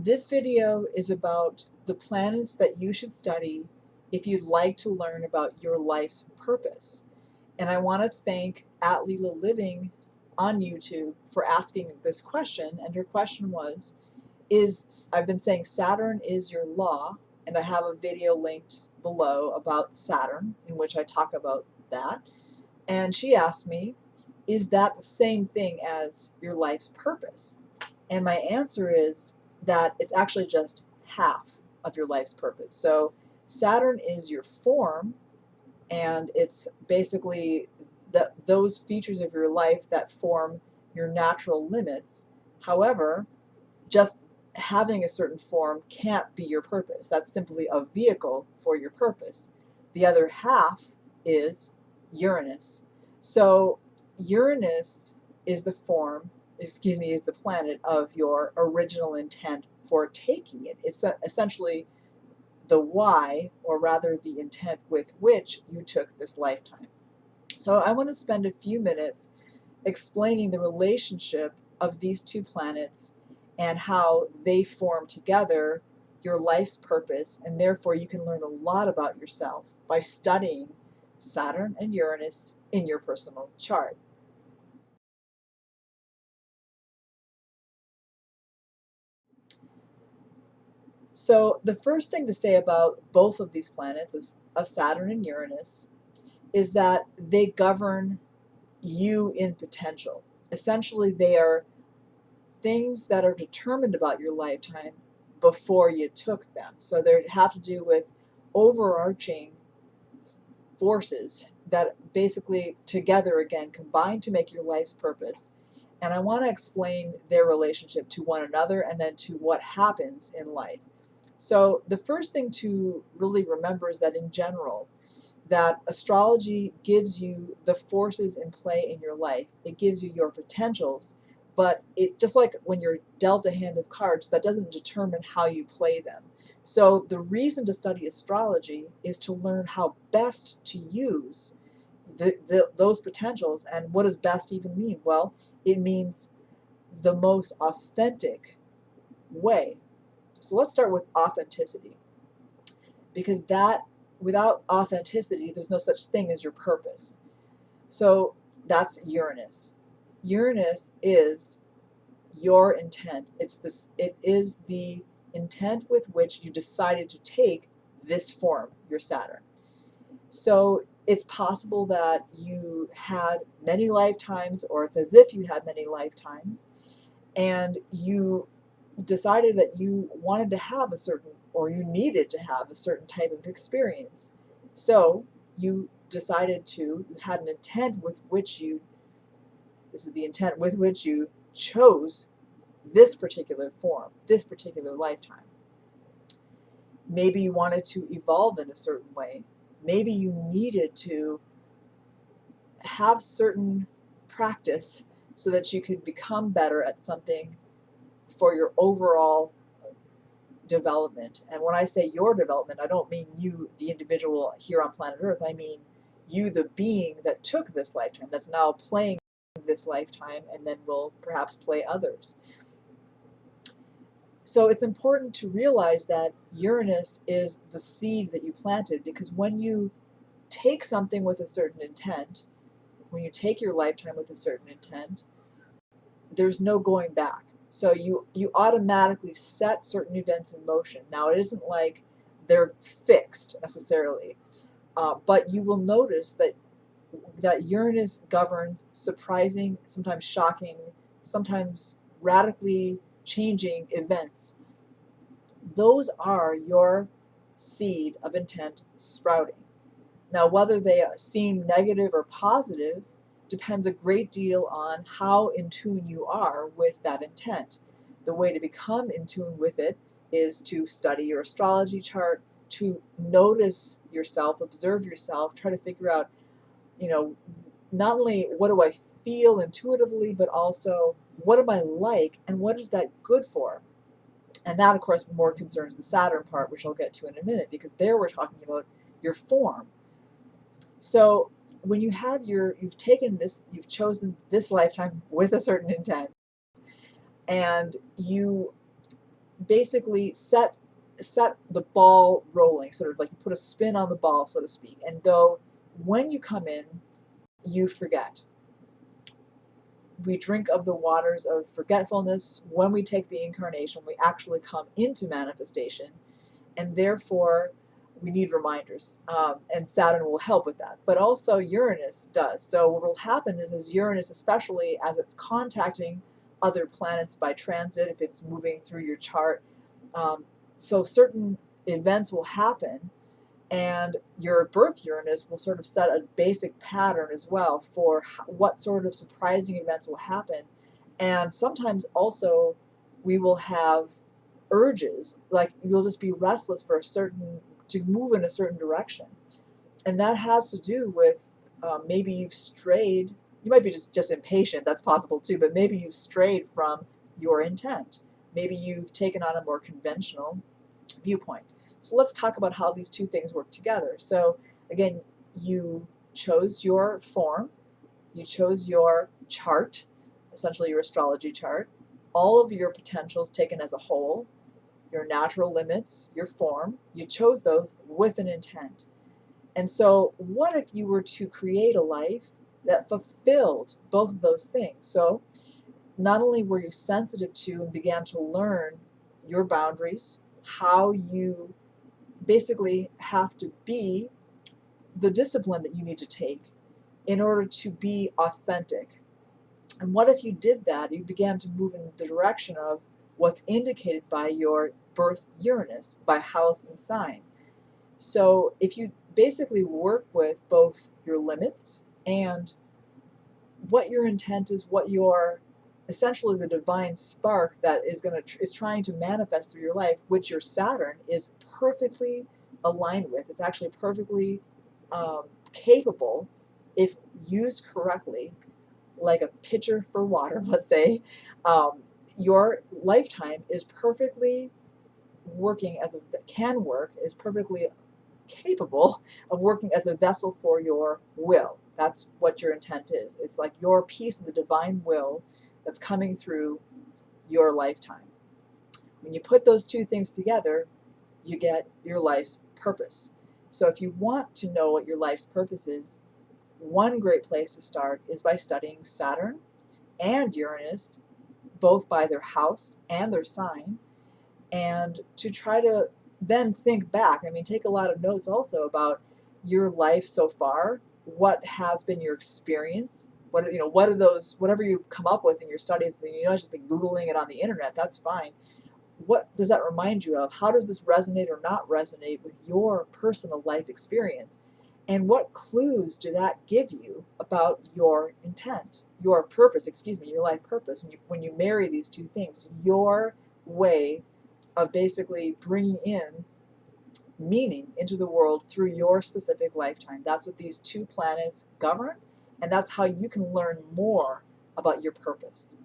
This video is about the planets that you should study if you'd like to learn about your life's purpose. And I want to thank @LilaLiving on YouTube for asking this question. And her question was, I've been saying Saturn is your law, and I have a video linked below about Saturn in which I talk about that. And she asked me, is that the same thing as your life's purpose? And my answer is that it's actually just half of your life's purpose. So Saturn is your form, and it's basically those features of your life that form your natural limits. However, just having a certain form can't be your purpose. That's simply a vehicle for your purpose. The other half is Uranus. So Uranus is the planet of your original intent for taking it. It's essentially the why, or rather the intent with which you took this lifetime. So I want to spend a few minutes explaining the relationship of these two planets and how they form together your life's purpose, and therefore you can learn a lot about yourself by studying Saturn and Uranus in your personal chart. So the first thing to say about both of these planets, of Saturn and Uranus, is that they govern you in potential. Essentially, they are things that are determined about your lifetime before you took them. So they have to do with overarching forces that basically together again combine to make your life's purpose. And I want to explain their relationship to one another and then to what happens in life. So the first thing to really remember is that in general, that astrology gives you the forces in play in your life. It gives you your potentials, but it just like when you're dealt a hand of cards, that doesn't determine how you play them. So the reason to study astrology is to learn how best to use those potentials. And what does best even mean? Well, it means the most authentic way. So let's start with authenticity, because without authenticity, there's no such thing as your purpose. So that's Uranus. Uranus is your intent. It is the intent with which you decided to take this form, your Saturn. So it's possible that you had many lifetimes, or it's as if you had many lifetimes, and you decided that you wanted to have a certain, or you needed to have a certain type of experience. So you had an intent with which this is the intent with which you chose this particular form, this particular lifetime. Maybe you wanted to evolve in a certain way. Maybe you needed to have certain practice so that you could become better at something for your overall development. And when I say your development, I don't mean you, the individual here on planet Earth. I mean you, the being that took this lifetime, that's now playing this lifetime and then will perhaps play others. So it's important to realize that Uranus is the seed that you planted, because when you take something with a certain intent, when you take your lifetime with a certain intent, there's no going back. So you automatically set certain events in motion. Now, it isn't like they're fixed necessarily, but you will notice that Uranus governs surprising, sometimes shocking, sometimes radically changing events. Those are your seed of intent sprouting. Now, whether they seem negative or positive depends a great deal on how in tune you are with that intent. The way to become in tune with it is to study your astrology chart, to notice yourself, observe yourself, try to figure out, not only what do I feel intuitively, but also what am I like and what is that good for? And that, of course, more concerns the Saturn part, which I'll get to in a minute, because there we're talking about your form. So when you've chosen this lifetime with a certain intent, and you basically set the ball rolling, sort of like you put a spin on the ball, so to speak. And though when you come in, you forget. We drink of the waters of forgetfulness. When we take the incarnation, we actually come into manifestation, and therefore we need reminders, and Saturn will help with that. But also Uranus does. So what will happen is Uranus, especially as it's contacting other planets by transit, if it's moving through your chart, so certain events will happen, and your birth Uranus will sort of set a basic pattern as well for what sort of surprising events will happen. And sometimes also we will have urges, like you'll just be restless for to move in a certain direction. And that has to do with maybe you've strayed, you might be just impatient, that's possible too, but maybe you've strayed from your intent. Maybe you've taken on a more conventional viewpoint. So let's talk about how these two things work together. So again, you chose your form, you chose your chart, essentially your astrology chart, all of your potentials taken as a whole, your natural limits, your form, you chose those with an intent. And so what if you were to create a life that fulfilled both of those things? So not only were you sensitive to and began to learn your boundaries, how you basically have to be, the discipline that you need to take in order to be authentic. And what if you did that? You began to move in the direction of what's indicated by your birth Uranus, by house and sign. So if you basically work with both your limits and what your intent is, what your essentially the divine spark that is trying to manifest through your life, which your Saturn is perfectly aligned with. It's actually perfectly capable, if used correctly, like a pitcher for water, let's say. Your lifetime is perfectly working is perfectly capable of working as a vessel for your will. That's what your intent is. It's like your piece of the divine will that's coming through your lifetime. When you put those two things together, you get your life's purpose. So if you want to know what your life's purpose is, one great place to start is by studying Saturn and Uranus, both by their house and their sign, and to try to then think back. I mean, take a lot of notes also about your life so far. What has been your experience? What are those, whatever you come up with in your studies, just be Googling it on the internet, that's fine. What does that remind you of? How does this resonate or not resonate with your personal life experience? And what clues do that give you about your intent, your purpose, your life purpose? When you marry these two things, your way of basically bringing in meaning into the world through your specific lifetime. That's what these two planets govern, and that's how you can learn more about your purpose.